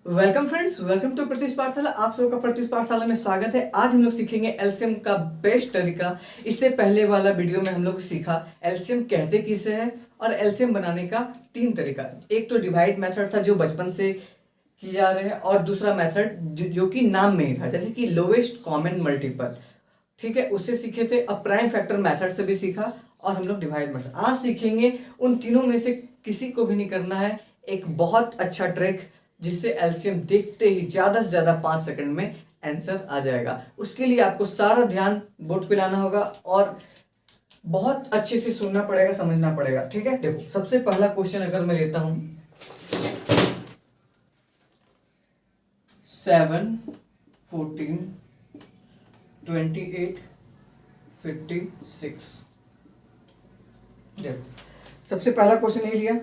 Welcome friends, welcome to Pratyush Pathshala. आप सबका प्रत्युष पाठशाला में स्वागत है। आज हम लोग सीखेंगे एलसीएम का बेस्ट तरीका। इससे पहले वाला वीडियो में हम लोग सीखा एलसीएम कहते किसे है और एलसीएम बनाने का तीन तरीका। एक तो डिवाइड मेथड था जो बचपन से किया जा रहे हैं, और दूसरा मेथड जो कि नाम में ही था, जैसे कि लोवेस्ट कॉमन मल्टीपल। ठीक है, उससे सीखे थे। अब प्राइम फैक्टर मेथड से भी सीखा और हम लोग डिवाइड मेथड आज सीखेंगे। उन तीनों में से किसी को भी नहीं करना है। एक बहुत अच्छा ट्रिक जिससे एलसीएम देखते ही ज्यादा से ज्यादा 5 सेकंड में आंसर आ जाएगा। उसके लिए आपको सारा ध्यान बोर्ड पे लाना होगा और बहुत अच्छे से सुनना पड़ेगा, समझना पड़ेगा। ठीक है, देखो सबसे पहला क्वेश्चन अगर मैं लेता हूं 7, 14, 28, 56। देखो सबसे पहला क्वेश्चन ये लिया।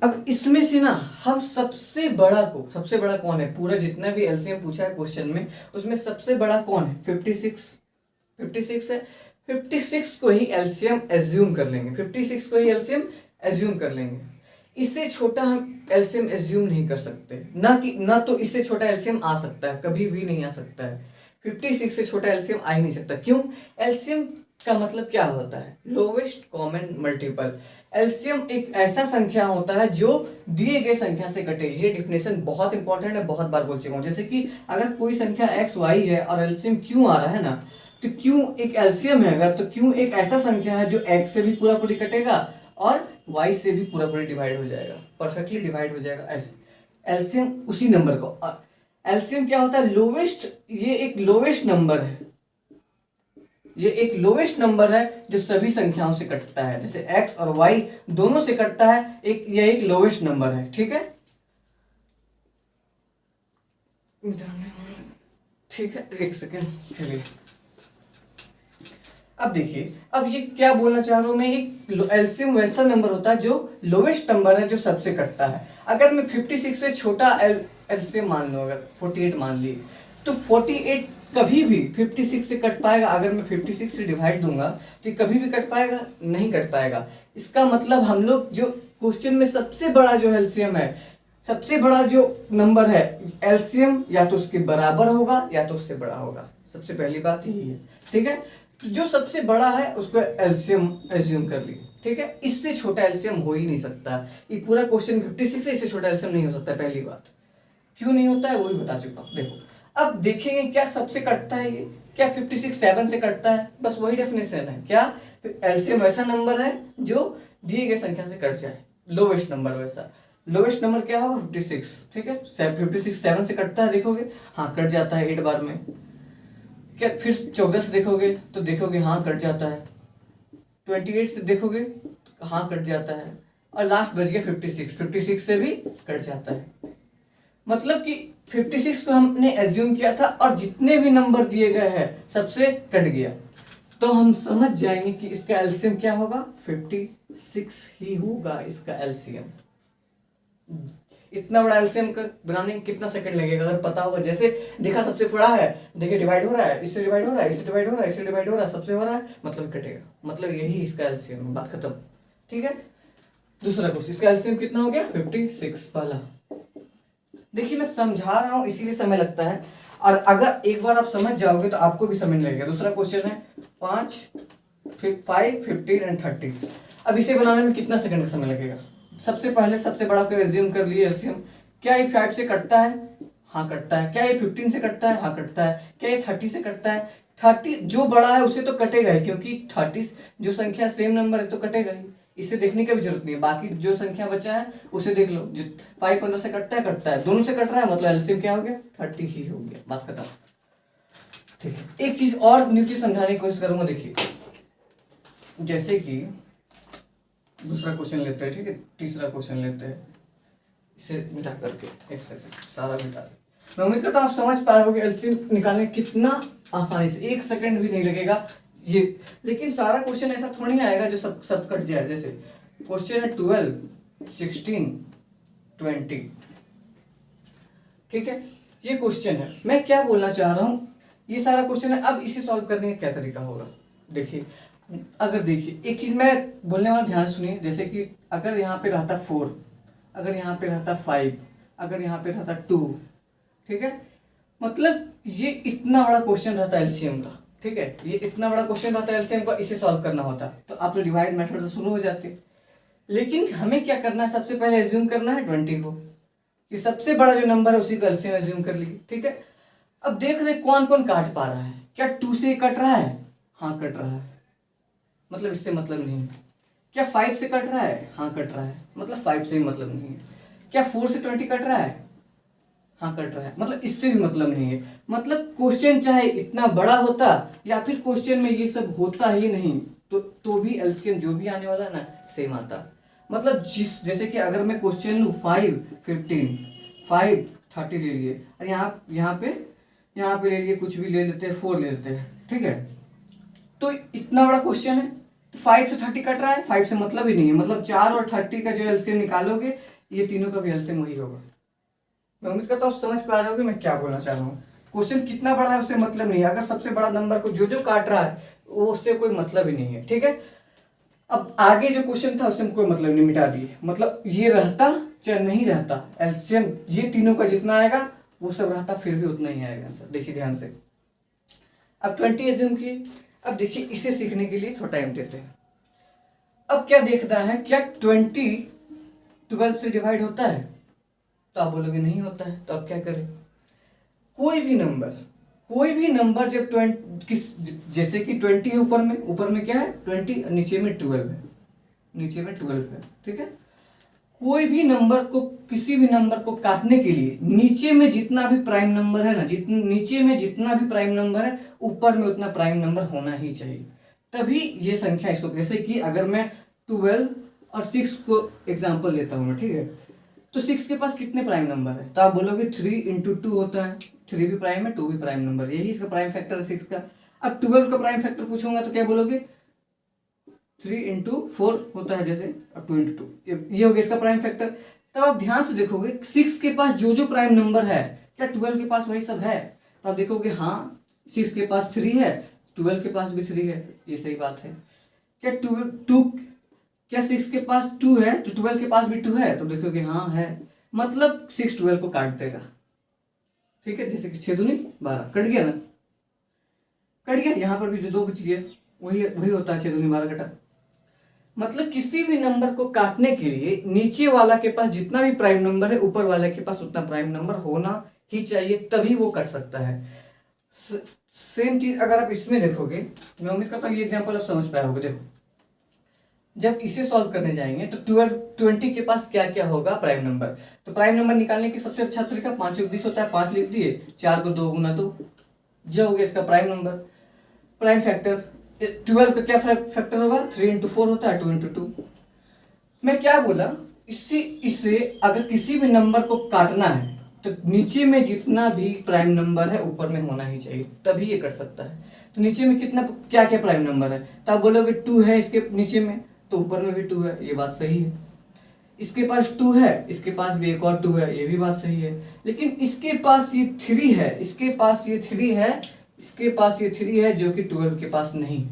अब इसमें से ना हम सबसे बड़ा कौन है, पूरा जितना भी एलसीएम पूछा है क्वेश्चन में उसमें सबसे बड़ा कौन है? 56 है। 56 को ही एलसीएम एज्यूम कर लेंगे। 56 को ही एलसीएम एज्यूम कर लेंगे। इससे छोटा हम एलसीएम एज्यूम नहीं कर सकते। ना तो इससे छोटा एलसीएम आ सकता है, कभी भी नहीं आ सकता है। 56 से छोटा एलसीएम आ ही नहीं सकता। क्यों? एलसीएम का मतलब क्या होता है? Lowest common multiple. एलसीएम एक ऐसा संख्या होता है जो दिए गए संख्या से कटे। ये डिफिनेशन बहुत इंपॉर्टेंट है, बहुत बार बोल चुका हूं। जैसे कि अगर कोई संख्या एक्स वाई है और एलसीएम क्यू आ रहा है ना, तो क्यू एक एलसीएम है अगर, तो क्यू एक ऐसा संख्या है जो एक्स से भी पूरा पूरी कटेगा और वाई से भी पूरा पूरी डिवाइड हो जाएगा, परफेक्टली डिवाइड हो जाएगा। ऐसे एलसीएम उसी नंबर को, एलसीएम क्या होता है? लोवेस्ट। ये एक लोवेस्ट नंबर है। ये एक लोवेस्ट नंबर है जो सभी संख्याओं से कटता है। जैसे x और y दोनों से कटता है, ये एक लोवेस्ट नंबर है। ठीक है, ठीक है, एक सेकेंड चलिए। अब देखिए, अब ये क्या बोलना चाह रहा हूं मैं, एक एलसीएम वैसा नंबर होता है जो लोवेस्ट नंबर है जो सबसे कटता है। अगर मैं 56 से छोटा एलसीएम मान लो, अगर 48 मान ली, तो 48 कभी भी 56 से कट पाएगा? अगर मैं 56 से डिवाइड दूंगा तो कभी भी कट पाएगा? नहीं कट पाएगा। इसका मतलब हम लोग जो क्वेश्चन में सबसे बड़ा जो एलसीएम है, सबसे बड़ा जो नंबर है एलसीएम, या तो उसके बराबर होगा या तो उससे बड़ा होगा। सबसे पहली बात यही है। ठीक है, तो जो सबसे बड़ा है उसको एलसीएम एज्यूम कर लिए। ठीक है, इससे छोटा एलसीएम हो ही नहीं सकता। ये पूरा क्वेश्चन 56 है, इससे छोटा एलसीएम नहीं हो सकता। पहली बात क्यों नहीं होता है वो भी बता चुका हूं। देखो अब देखेंगे क्या सबसे कटता है। ये क्या 56 7 से कटता है? बस वही डेफिनेशन है। क्या एलसीएम वैसा नंबर है जो दिए गए संख्या से कट जाए, लोवेस्ट नंबर वैसा। लोवेस्ट नंबर क्या होगा? 56। ठीक है, 56 7 से कटता है, देखोगे हाँ कट जाता है 8 बार में। क्या फिर 14 से देखोगे तो देखोगे हाँ कट जाता है। 28 से देखोगे तो हाँ कट जाता है, और लास्ट बच गया 56 से भी कट जाता है। मतलब कि 56 को हमने एज्यूम किया था और जितने भी नंबर दिए गए हैं सबसे कट गया, तो हम समझ जाएंगे कि इसका एलसीएम क्या होगा? 56 ही होगा इसका एलसीएम। इतना बड़ा एलसीएम कर बनाने में कितना सेकंड लगेगा अगर पता होगा? जैसे देखा सबसे बड़ा है, देखिए डिवाइड हो रहा है, इससे डिवाइड हो रहा है, इससे डिवाइड हो रहा है, इससे डिवाइड हो रहा है, सबसे हो रहा है, मतलब कटेगा। मतलब यही इसका एलसीएम, बात खत्म। ठीक है, दूसरा क्वेश्चन, इसका एलसीएम कितना हो गया? 56 पहला। देखिए मैं समझा रहा हूं इसीलिए समय लगता है, और अगर एक बार आप समझ जाओगे तो आपको भी समझ लगेगा। दूसरा क्वेश्चन है 5, 5, 15 एंड 30। अब इसे बनाने में कितना सेकंड का समय लगेगा? सबसे पहले सबसे बड़ा को एज्यूम कर लिए एलसीएम। क्या ये 5 से कटता है? हाँ कटता है। क्या ये 15 से कटता है? हाँ कटता है। क्या ये 30 से कटता है? 30 जो बड़ा है उसे तो कटेगा ही, क्योंकि 30 जो संख्या सेम नंबर है तो कटेगा ही। इसे देखने की भी जरूरत नहीं है। बाकी जो संख्या बचा है उसे देख लो। 5 15 से कटता है, दोनों से कट रहा है, मतलब एलसीएम क्या हो गया? 30 ही हो गया, बात खत्म। ठीक है, एक चीज और न्यू चीज समझाने की कोशिश करूंगा। देखिए जैसे कि दूसरा क्वेश्चन लेते हैं, ठीक है, तीसरा क्वेश्चन लेते हैं। इसे मिटा करके एक सेकंड सारा मिटा दे। मैं उम्मीद करता हूं आप समझ पाओगे एलसीएम निकालने कितना आसानी से, 1 सेकंड भी नहीं लगेगा ये। लेकिन सारा क्वेश्चन ऐसा थोड़ी आएगा जो सब कट जाए। जैसे क्वेश्चन है 12, 16, 20। ठीक है, ये क्वेश्चन है। मैं क्या बोलना चाह रहा हूं, ये सारा क्वेश्चन है। अब इसे सॉल्व करने का क्या तरीका होगा? देखिए, अगर देखिए एक चीज मैं बोलने वाला ध्यान सुनिए। जैसे कि अगर यहाँ पे रहता 4 अगर यहाँ पे रहता 5, अगर यहाँ पे रहता 2, ठीक है, मतलब ये इतना बड़ा क्वेश्चन रहता है एलसीएम का, ठीक है, ये इतना बड़ा क्वेश्चन रहता है एलसीएम का, इसे सॉल्व करना होता तो आप तो डिवाइड मेथड से शुरू हो जाते। लेकिन हमें क्या करना है, सबसे पहले एज्यूम करना है 20 को, कि सबसे बड़ा जो नंबर है उसी को एलसीएम एज्यूम कर लिए, ठीक है। अब देख रहे कौन कौन काट पा रहा है, क्या 2 से कट रहा है, हाँ कट रहा है, मतलब इससे मतलब नहीं है। क्या 5 से कट रहा है, हाँ कट रहा है, मतलब 5 से भी मतलब नहीं है। क्या 4 से 20 कट रहा है, हाँ कट रहा है, मतलब इससे भी मतलब नहीं है। मतलब क्वेश्चन चाहे इतना बड़ा होता या फिर क्वेश्चन में ये सब होता ही नहीं तो भी एलसीएम जो भी आने वाला है ना सेम आता। मतलब जैसे कि अगर मैं क्वेश्चन लूँ 5 15 5 30 ले लिए, और यहाँ पे ले लिए, कुछ भी ले लेते हैं, 4 ले लेते हैं, ठीक है। तो इतना बड़ा क्वेश्चन है, तो 5 से 30 कट रहा है, 5 से मतलब ही नहीं है, मतलब 4 और 30 का जो एलसीएम निकालोगे ये तीनों का भी एलसीएम वही होगा। मैं उम्मीद करता हूँ समझ पा रहे हो कि मैं क्या बोलना चाह रहा हूँ। क्वेश्चन कितना बड़ा है उससे मतलब नहीं है, अगर सबसे बड़ा नंबर को जो जो काट रहा है वो उससे कोई मतलब ही नहीं है, ठीक है। अब आगे जो क्वेश्चन था उससे कोई मतलब नहीं, मिटा दिए, मतलब ये रहता चाहे नहीं रहता एलसीएम ये तीनों का जितना आएगा वो सब रहता फिर भी उतना ही आएगा आंसर। देखिए ध्यान से, अब 20 एज्यूम किए। अब देखिए इसे सीखने के लिए थोड़ा टाइम देते हैं। अब क्या देखना है, क्या 20 12 से डिवाइड होता है, तो आप बोलोगे नहीं होता है, तो अब क्या करें। कोई भी नंबर जब 20 जैसे कि 20 है, ऊपर में क्या है 20, नीचे में 12 है, ठीक है। कोई भी नंबर को, किसी भी नंबर को काटने के लिए नीचे में जितना भी प्राइम नंबर है ना, नीचे में जितना भी प्राइम नंबर है ऊपर में उतना प्राइम नंबर होना ही चाहिए, तभी ये संख्या इसको। जैसे कि अगर मैं 12 और 6 को एग्जांपल लेता हूँ मैं, ठीक है, तो 6 के पास कितने प्राइम नंबर है, तो आप बोलोगे 3 × 2 होता है, 3 भी प्राइम है 2 भी प्राइम नंबर, यही इसका प्राइम फैक्टर है 6 का। अब 12 का प्राइम फैक्टर पूछूंगा तो क्या बोलोगे 3 × 4 होता है, जैसे अब 2 × 2 ये हो गया इसका प्राइम फैक्टर। तब आप ध्यान से देखोगे 6 के पास जो जो प्राइम नंबर है क्या 12 के पास वही सब है, तो आप देखोगे हाँ 6 के पास 3 है, 12 के पास भी 3 है, ये सही बात है। क्या 6 के पास 2 है तो 12 के पास भी 2 है, तो देखोगे हाँ है, मतलब 6 12 को काट देगा, ठीक है। जैसे कि 6 दूनी 12 कट गया ना, कट गया, यहाँ पर भी जो 2 बच गया वही होता है 6 दूनी 12 कटा। मतलब किसी भी नंबर को काटने के लिए नीचे वाला के पास जितना भी प्राइम नंबर है ऊपर वाले के पास उतना प्राइम नंबर होना ही चाहिए, तभी वो कट सकता है। सेम चीज अगर आप इसमें देखोगे, मैं उम्मीद करता हूँ ये एग्जांपल आप समझ पाए होगे। देखो जब इसे सॉल्व करने जाएंगे तो 20 के पास क्या क्या होगा प्राइम नंबर, तो प्राइम नंबर निकालने की सबसे अच्छा तरीका 5 × 20 होता है, 5 लिख दिए, 4 को 2 × 2, ये हो गया इसका प्राइम नंबर। प्राइम फैक्टर 12 का क्या फैक्टर होगा 3 × 4 होता है 2 × 2। मैं क्या बोला, इससे अगर किसी भी नंबर को काटना है तो नीचे में जितना भी प्राइम नंबर है ऊपर में होना ही चाहिए, तभी ये कर सकता है। तो नीचे में कितना क्या क्या प्राइम नंबर है, तो आप बोलोगे 2 है इसके नीचे में, तो ऊपर में भी 2 है, ये बात सही है। इसके पास 2 है, इसके पास भी एक और 2 है, ये भी बात सही है। लेकिन इसके पास ये 3 है, इसके पास ये 3 है, इसके पास ये 3 है, जो कि 12 के पास नहीं,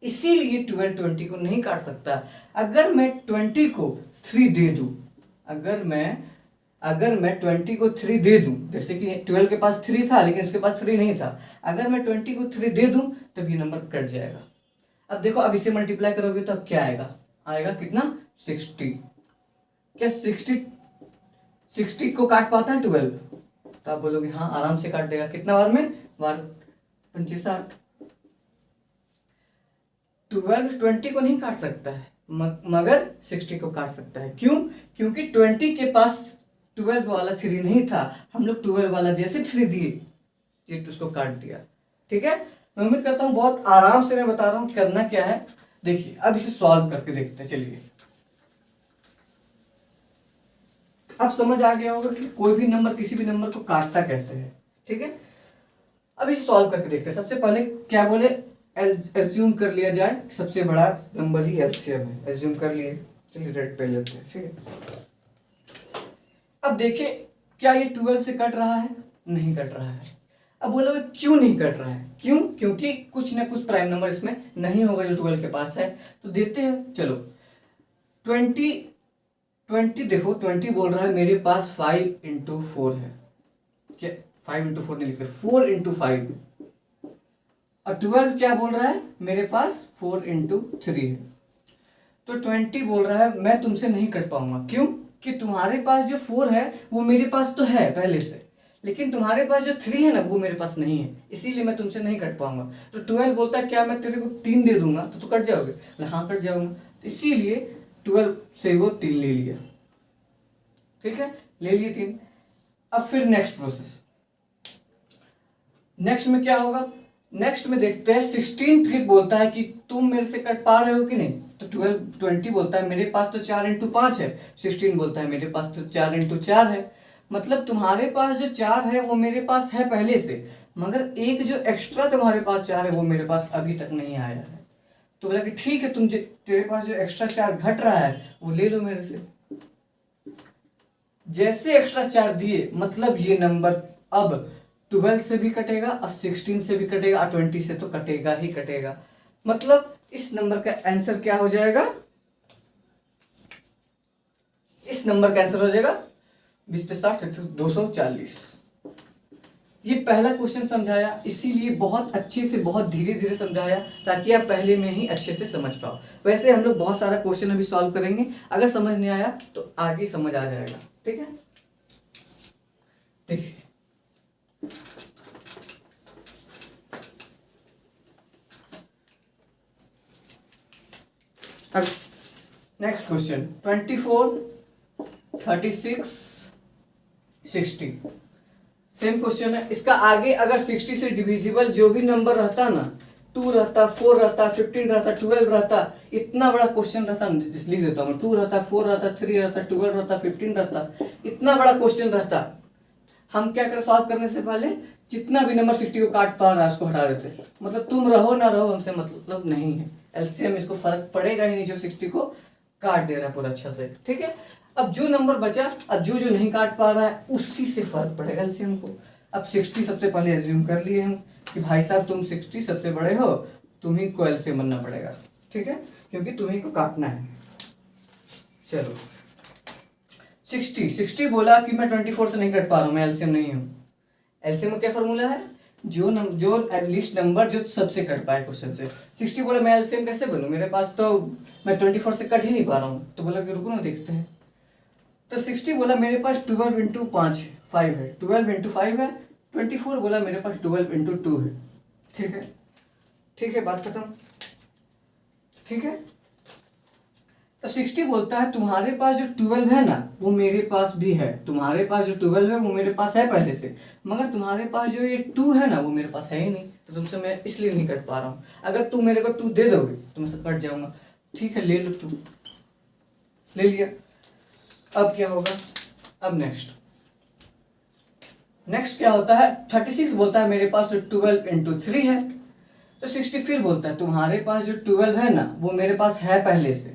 इसीलिए 12 20 को नहीं काट सकता। अगर मैं 20 को 3 दे दूं, अगर मैं 20 को 3 दे दूं, जैसे कि 12 के पास 3 था लेकिन इसके पास 3 नहीं था, अगर मैं 20 को 3 दे दूं तब ये नंबर कट जाएगा। अब देखो, अब इसे मल्टीप्लाई करोगे तो अब क्या आएगा कितना 60। क्या 60 को काट पाता है 12, तो आप बोलोगे हाँ आराम से काट देगा। कितना बार में, बार 25 60। 12 20 को नहीं काट सकता है, मगर 60 को काट सकता है। क्यों? क्योंकि 20 के पास 12 वाला 3 नहीं था, हम लोग 12 वाला जैसे 3 दिए जी उसको काट दिया, ठीक है। मैं उम्मीद करता हूँ बहुत आराम से मैं बता रहा हूँ करना क्या है। देखिए अब इसे सॉल्व करके देखते हैं, चलिए। अब समझ आ गया होगा कि कोई भी नंबर किसी भी नंबर को काटता कैसे है, ठीक है। अब इसे सॉल्व करके देखते हैं। सबसे पहले क्या बोले, एज्यूम कर लिया जाए सबसे बड़ा नंबर ही एलसीएम है, एज्यूम कर लिए। चलिए रेड पे लेते हैं, ठीक है। अब देखिए क्या ये 12 से कट रहा है, नहीं कट रहा है। अब बोलोगे क्यों नहीं कट रहा है, क्यों? क्योंकि कुछ ना कुछ प्राइम नंबर इसमें नहीं होगा जो 12 के पास है, तो देते हैं। चलो 20 20 देखो, 20 बोल रहा है मेरे पास 5 × 4 है, क्या 5 × 4 नहीं लिखते, 4 × 5, और 12 क्या बोल रहा है मेरे पास 4 × 3 है। तो 20 बोल रहा है मैं तुमसे नहीं कट पाऊंगा, क्यों कि तुम्हारे पास जो 4 है वो मेरे पास तो है पहले से, लेकिन तुम्हारे पास जो 3 है ना वो मेरे पास नहीं है, इसीलिए मैं तुमसे नहीं कट पाऊंगा। तो 12 बोलता है क्या मैं तेरे को 3 दे दूंगा तो कट जाओगे, हाँ कट जाऊंगा, तो इसीलिए 12 से वो 3 ले लिया, ठीक है, ले लिए 3। अब फिर नेक्स्ट प्रोसेस, नेक्स्ट में क्या होगा, नेक्स्ट में देखते हैं 16 फिर बोलता है कि तुम मेरे से कट पा रहे हो कि नहीं, तो 20 बोलता है मेरे पास तो 4 × 5 है, 16 बोलता है मेरे पास तो 4 × 4 है, मतलब तुम्हारे पास जो 4 है वो मेरे पास है पहले से, मगर एक जो एक्स्ट्रा तुम्हारे पास 4 है वो मेरे पास अभी तक नहीं आया है। तो बोला कि ठीक है, तेरे पास जो एक्स्ट्रा 4 घट रहा है वो ले लो मेरे से। जैसे एक्स्ट्रा 4 दिए मतलब ये नंबर अब 12 से भी कटेगा और 16 से भी कटेगा और 20 से तो कटेगा ही कटेगा, मतलब इस नंबर का आंसर क्या हो जाएगा, इस नंबर का आंसर हो जाएगा 240। ये पहला क्वेश्चन समझाया, इसीलिए बहुत अच्छे से बहुत धीरे धीरे समझाया ताकि आप पहले में ही अच्छे से समझ पाओ। वैसे हम लोग बहुत सारा क्वेश्चन अभी सॉल्व करेंगे, अगर समझ नहीं आया तो आगे समझ आ जाएगा, ठीक है। देखिए अब नेक्स्ट क्वेश्चन 24, 36, 60 सेम क्वेश्चन है। इसका आगे अगर 60 से डिविजिबल जो भी नंबर रहता ना, 2 रहता, 4 रहता, 15 रहता, 12 रहता, इतना बड़ा क्वेश्चन रहता, लिख देता हूँ, 2 रहता, 4 रहता, 3 रहता, 12 रहता, 15 रहता, इतना बड़ा क्वेश्चन रहता, हम क्या करें सॉल्व करने से पहले जितना भी नंबर 60 को काट पा रहा है उसको हटा देते, मतलब तुम रहो ना रहो हमसे मतलब नहीं है, एलसीएम इसको फर्क पड़ेगा ही नहीं जो 60 को काट दे रहा है पूरा अच्छा से, ठीक है। अब जो नंबर बचा, अब जो जो नहीं काट पा रहा है उसी से फर्क पड़ेगा एलसीएम को। अब 60 सबसे पहले एज्यूम कर लिए हम कि भाई साहब तुम 60 सबसे बड़े हो, तुम्ही को एलसीएम बनना पड़ेगा, ठीक है, क्योंकि तुम्ही को काटना है। चलो 60 बोला कि मैं 24 से नहीं कट पा रहा हूँ, मैं एलसीएम नहीं हूँ। एलसीएम का क्या फॉर्मूला है, जो एटलीस्ट नंबर जो सबसे कट पाए क्वेश्चन से। 60 बोला मैं एलसीएम कैसे बनूं, मेरे पास तो मैं 24 से कट ही नहीं पा रहा हूँ, तो बोला कि रुको ना देखते हैं। तो 60 बोला मेरे पास 12 × 5 5 है, 12 × 5 है, 24 बोला मेरे पास 12 × 2 है, ठीक है, ठीक है, बात खत्म, ठीक है। तो 60 बोलता है तुम्हारे पास जो 12 है ना वो मेरे पास भी है, तुम्हारे पास जो 12 है वो मेरे पास है पहले से, मगर तुम्हारे पास जो ये 2 है ना वो मेरे पास है ही नहीं, तो तुमसे मैं इसलिए नहीं कट पा रहा हूँ। अगर तुम मेरे को 2 दे दोगे तो मैं कट जाऊंगा, ठीक है, ले लो, तुम ले लिया। अब क्या होगा, अब नेक्स्ट क्या होता है, 36 बोलता है मेरे पास जो 12 × 3 है, तो 60 फिर बोलता है तुम्हारे पास जो 12 है ना वो मेरे पास है पहले से,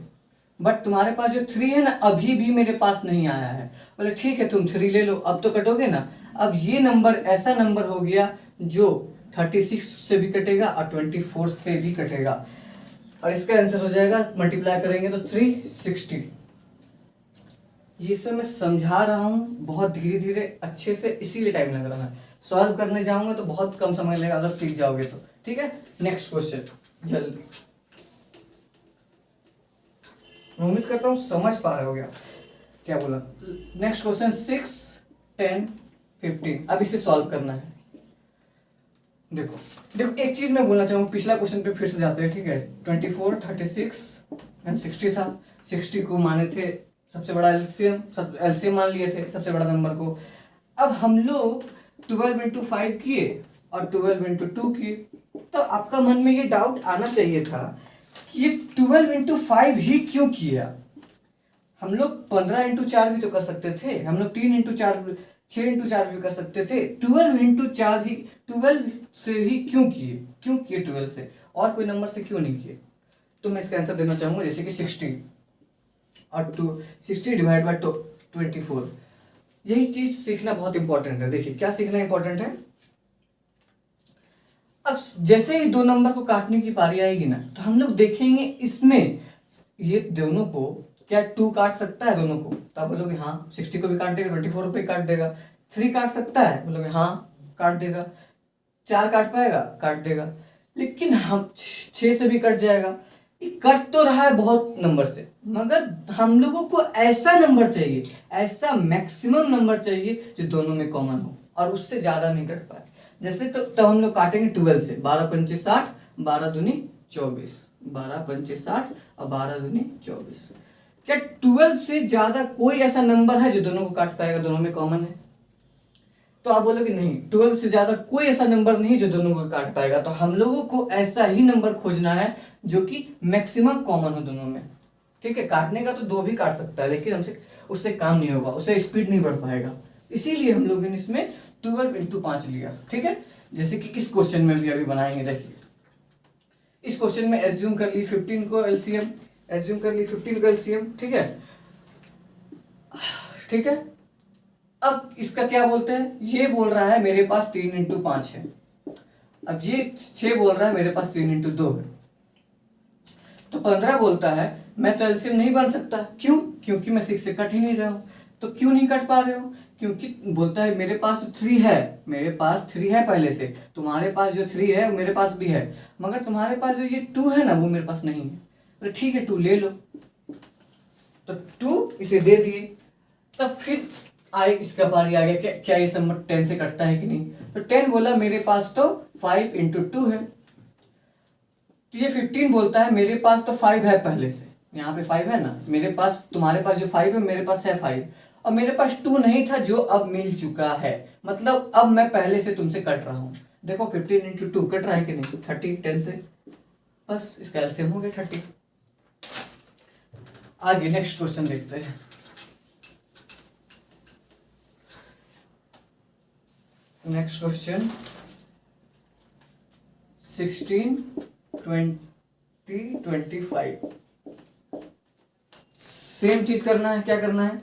बट तुम्हारे पास जो 3 है ना अभी भी मेरे पास नहीं आया है। बोले ठीक है तुम 3 ले लो, अब तो कटोगे ना। अब ये नंबर ऐसा नंबर हो गया जो 36 से भी कटेगा और 24 से भी कटेगा, और इसका आंसर हो जाएगा मल्टीप्लाई करेंगे तो 360। ये सब मैं समझा रहा हूँ बहुत धीरे धीरे अच्छे से, इसीलिए टाइम लग रहा है। सॉल्व करने जाऊंगा तो बहुत कम समय लगेगा अगर सीख जाओगे तो, ठीक है। नेक्स्ट क्वेश्चन जल्दी, मैं उम्मीद करता हूँ समझ पा रहे हो गया क्या बोला। नेक्स्ट क्वेश्चन 6, 10, 15, अब इसे सॉल्व करना है। देखो एक चीज मैं बोलना चाहूंगा, पिछला क्वेश्चन पे फिर से जाते हैं, ठीक है। 24, 36 एंड 60 था, 60 को माने थे सबसे बड़ा एलसीएम मान लिए थे सबसे बड़ा नंबर को। अब हम लोग 12 × 5 किए और 12 × 2 किए, तो आपका मन में ये डाउट आना चाहिए था कि ये 12 × 5 ही क्यों किया। हम लोग 15 × 4 भी तो कर सकते थे, हम लोग 3 × 4 6 × 4 भी कर सकते थे, 12 × 4 ही 12 से ही क्यों किए 12 से, और कोई नंबर से क्यों नहीं किए। तो मैं इसका आंसर देना चाहूंगा जैसे कि 60 और 60 डिवाइड बाय 24। यही चीज सीखना बहुत इंपॉर्टेंट है। देखिए क्या सीखना इंपॉर्टेंट है, अब जैसे ही 2 नंबर को काटने की पारी आएगी ना तो हम लोग देखेंगे इसमें ये दोनों को क्या 2 काट सकता है दोनों को? तो आप बोलोगे हाँ। 60 को भी काट देगा, 24 पे काट देगा। 3 काट सकता है? बोलोगे हाँ काट देगा। 4 काट पाएगा? काट देगा। लेकिन हम 6 से भी कट जाएगा। ये कट तो रहा है बहुत नंबर से, मगर हम लोगों को ऐसा नंबर चाहिए, ऐसा मैक्सिमम नंबर चाहिए जो दोनों में कॉमन हो और उससे ज्यादा नहीं कट पाए। जैसे तो तब हम लोग काटेंगे 12 से। 12 पंचे 60, 12 दूनी 24, 12 पंचे 60 और 12 दूनी 24। क्या 12 से ज्यादा कोई ऐसा नंबर है जो दोनों को काट पाएगा, दोनों में कॉमन है? तो आप बोलोगे नहीं, 12 से ज्यादा कोई ऐसा नंबर नहीं जो दोनों को काट पाएगा। तो हम लोगों को ऐसा ही नंबर खोजना है जो कि मैक्सिमम कॉमन हो दोनों में। ठीक है, काटने का तो 2 भी काट सकता है, लेकिन हमसे उससे काम नहीं होगा, उससे स्पीड नहीं बढ़ पाएगा। इसीलिए हम लोगों ने इसमें 12 इंटू 5 लिया। ठीक है, जैसे कि इस क्वेश्चन में भी अभी बनाएंगे। देखिए इस क्वेश्चन में एज्यूम कर ली 15 को एलसीएम, एज्यूम कर ली 15 को एलसीएम। ठीक है, ठीक है। अब इसका क्या बोलते हैं, ये बोल रहा है मेरे पास 3 इंटू 5 है। अब ये 6 बोल रहा है मेरे पास 3 इंटू 2 है। तो 15 बोलता है मैं तो एलसीएम नहीं बन सकता। क्यों? क्योंकि मैं 6 से कट ही नहीं रहा हूं। तो क्यों नहीं कट पा रहे हो? क्योंकि बोलता है मेरे पास तो 3 है, मेरे पास 3 है पहले से, तुम्हारे पास जो 3 है वो मेरे पास भी है, मगर तुम्हारे पास जो ये 2 है ना वो मेरे पास नहीं है। तो ठीक है 2 ले लो। तो 2 इसे दे दिए। तब फिर आए इसका बारी आ गया, क्या ये सब 10 से कटता है कि नहीं? तो 10 बोला मेरे पास तो 5 इंटू 2 है। तो ये 15 बोलता है मेरे पास तो 5 है पहले से, यहाँ पे 5 है ना मेरे पास, तुम्हारे पास जो 5 है मेरे पास है 5, और मेरे पास 2 नहीं था जो अब मिल चुका है। मतलब अब मैं पहले से तुमसे कट रहा हूं। देखो 15 इंटू 2 कट रहा है कि नहीं? 30 10 से, बस इसका एलसीएम हो गया 30। आगे नेक्स्ट क्वेश्चन देखते हैं। Next question 16 20 25। सेम चीज करना है। क्या करना है?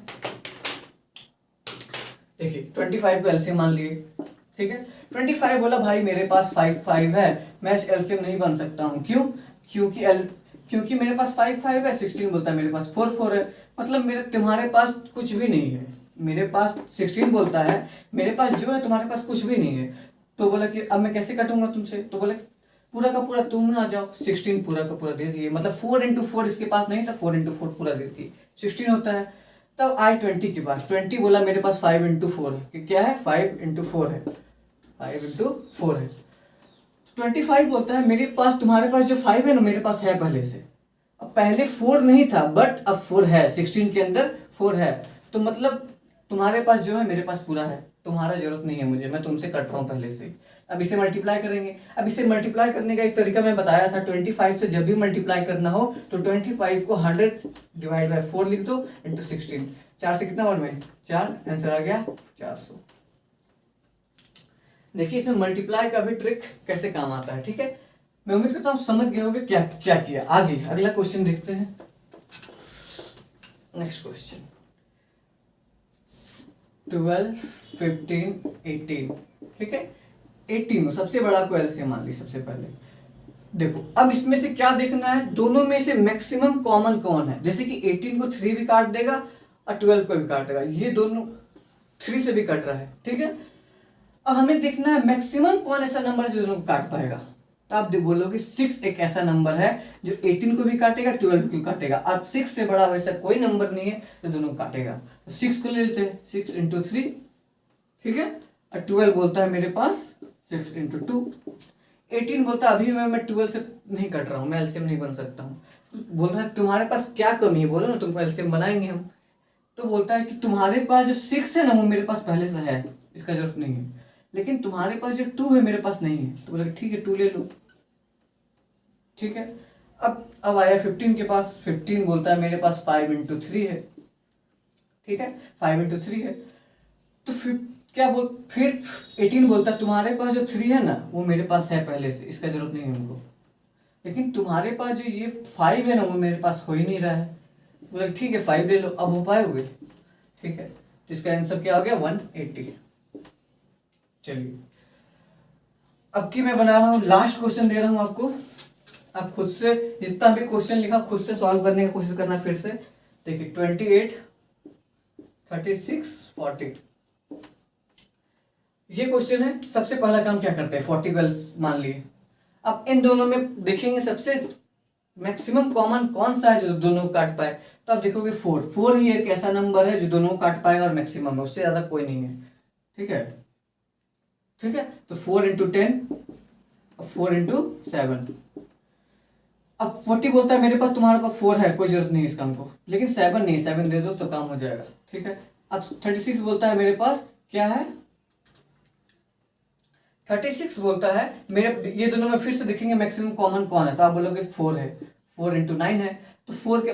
देखिए 25 को एलसीएम मान लिए। ठीक है, 25 बोला भाई मेरे पास 5 है, मैं एलसीएम नहीं बन सकता हूं। क्यों? क्योंकि मेरे पास 5 है। 16 बोलता है मेरे पास 4 है, मतलब मेरे तुम्हारे पास कुछ भी नहीं है। मेरे पास 16 बोलता है मेरे पास जो है तुम्हारे पास कुछ भी नहीं है। तो बोला कि अब मैं कैसे कटूंगा तुमसे? तो बोला पूरा का पूरा तुम आ जाओ। 16 पूरा का पूरा दे दिए, मतलब 4 इंटू 4 इसके पास नहीं था, 4 इंटू 4 पूरा दे दिए, 16 होता है। तब आई 20 के पास, 20 बोला मेरे पास 5 इंटू 4 है। क्या है? 5 इंटू 4 है, 5 इंटू 4 है। 25 बोलता है मेरे पास, तुम्हारे पास जो 5 है ना मेरे पास है पहले से। अब पहले 4 नहीं था बट अब 4 है, 16 के अंदर 4 है। तो मतलब तुम्हारे पास जो है मेरे पास पूरा है, तुम्हारा जरूरत नहीं है मुझे, मैं तुमसे कट रहा हूं पहले से। अब इसे मल्टीप्लाई करेंगे। अब इसे मल्टीप्लाई करने का एक तरीका मैं बताया था, 25 से जब भी मल्टीप्लाई करना हो तो 25 को 100 डिवाइड बाय 4 लिख दो इंटू 16। 4 से कितना वर्ड में? 4, आंसर आ गया 400। देखिए इसमें मल्टीप्लाई का भी ट्रिक कैसे काम आता है। ठीक है, मैं उम्मीद करता हूँ समझ गए होंगे क्या क्या किया। आगे अगला क्वेश्चन देखते हैं। Next question 12 15 18। ठीक है, 18 सबसे बड़ा को एलसीएम मान ली सबसे पहले। देखो अब इसमें से क्या देखना है, दोनों में से मैक्सिमम कॉमन कौन है। जैसे कि 18 को 3 भी काट देगा और 12 को भी काट देगा, ये दोनों 3 से भी कट रहा है। ठीक है, अब हमें देखना है मैक्सिमम कौन ऐसा नंबर है जो दोनों को काट पाएगा। तो आप बोलोगे 6 एक ऐसा नंबर है जो 18 को भी काटेगा 12 को भी काटेगा। अब 6 से बड़ा वैसा कोई नंबर नहीं है जो दोनों को काटेगा। तो 6 को ले लेते हैं, 6 इंटू 3। ठीक है, और 12 बोलता है मेरे पास 6 इंटू 2। 18 बोलता है अभी मैं 12 से नहीं कट रहा हूँ, मैं एलसीएम नहीं बन सकता हूँ। बोल रहा है तुम्हारे पास क्या कमी है, बोलो ना तुमको एलसीएम बनाएंगे हम। तो बोलता है कि तुम्हारे पास जो 6 है ना वो मेरे पास पहले से है, इसका जरूरत नहीं है, लेकिन तुम्हारे पास जो 2 है मेरे पास नहीं है। तो बोला ठीक है 2 ले लो। ठीक है, अब आया 15 के पास। 15 बोलता है मेरे पास 5 इंटू 3 है। ठीक है, 5 इंटू 3 है। तो फिर 18 बोलता है तुम्हारे पास जो 3 है ना वो मेरे पास है पहले से, इसका जरूरत नहीं है हमको, लेकिन तुम्हारे पास जो ये 5 है ना वो मेरे पास हो ही नहीं रहा है। बोला ठीक है 5 ले लो। अब हो पाओगे? ठीक है, तो इसका आंसर क्या हो गया 180। चलिए अब की मैं बना रहा हूँ लास्ट क्वेश्चन दे रहा हूँ आपको। आप खुद से जितना भी क्वेश्चन लिखा खुद से सॉल्व करने की कोशिश करना फिर से, देखिए 28, 36, 40। ये क्वेश्चन है। सबसे पहला काम क्या करते हैं, 40 मान लिए। अब इन दोनों में देखेंगे सबसे मैक्सिमम कॉमन कौन सा है जो दोनों को काट पाए, तो आप देखोगे 4। 4 ही एक ऐसा नंबर है जो दोनों को काट पाएगा और मैक्सिमम है, उससे ज़्यादा कोई नहीं है। ठीक है, ठीक है। तो 4 इंटू 10 और 4 इंटू 7। अब 40 बोलता है मेरे पास, तुम्हारे पास 4 है, कोई जरूरत नहीं इसका हमको, लेकिन 7 नहीं, 7 दे दो तो काम हो जाएगा। ठीक है। अब 36 बोलता है मेरे पास, क्या है 36 बोलता है मेरे, ये दोनों में फिर से देखेंगे मैक्सिमम कॉमन कौन है, तो आप बोलोगे 4 है। 4 इंटू 9 है, तो 4 के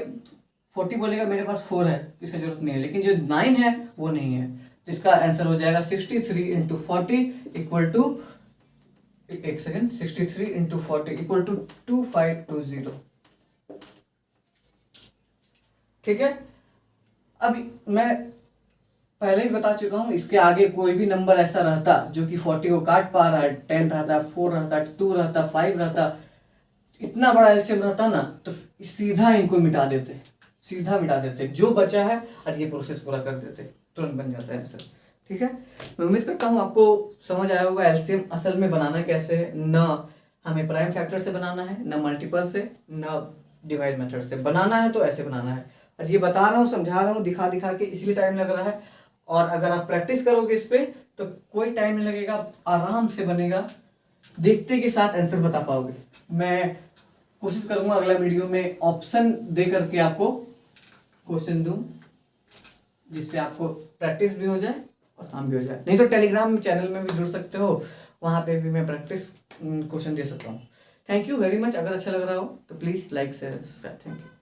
40 बोलेगा मेरे पास 4 है, इसका जरूरत नहीं है, लेकिन जो 9 है वो नहीं है, तो इसका आंसर हो जाएगा 63 इंटू 40 इक्वल टू, एक सेकेंड, 63 इंटू 40 इक्वल टू 2520। ठीक है। अब मैं पहले ही बता चुका हूं, इसके आगे कोई भी नंबर ऐसा रहता जो कि 40 को काट पा रहा है, 10 रहता, 4 रहता, 2 रहता, 5 रहता, इतना बड़ा एलसीएम रहता ना, तो सीधा इनको मिटा देते, सीधा मिटा देते, जो बचा है और ये प्रोसेस पूरा कर देते, तुरंत बन जाता है आंसर। ठीक है। मैं उम्मीद करता हूँ आपको समझ आया होगा एलसीएम असल में बनाना कैसे है। न हमें प्राइम फैक्टर से बनाना है, न मल्टीपल से, न डिवाइड मेथड से बनाना है, तो ऐसे बनाना है। और ये बता रहा हूँ, समझा रहा हूँ, दिखा दिखा के, इसलिए टाइम लग रहा है। और अगर आप प्रैक्टिस करोगे इस पे तो कोई टाइम नहीं लगेगा, आराम से बनेगा, देखते के साथ आंसर बता पाओगे। मैं कोशिश करूंगा अगला वीडियो में ऑप्शन दे करके आपको क्वेश्चन दूं, जिससे आपको प्रैक्टिस भी हो जाए और काम भी हो जाए। नहीं तो टेलीग्राम चैनल में भी जुड़ सकते हो, वहां पे भी मैं प्रैक्टिस क्वेश्चन दे सकता हूँ। Thank you very much. अगर अच्छा लग रहा हो तो please like share subscribe. Thank you.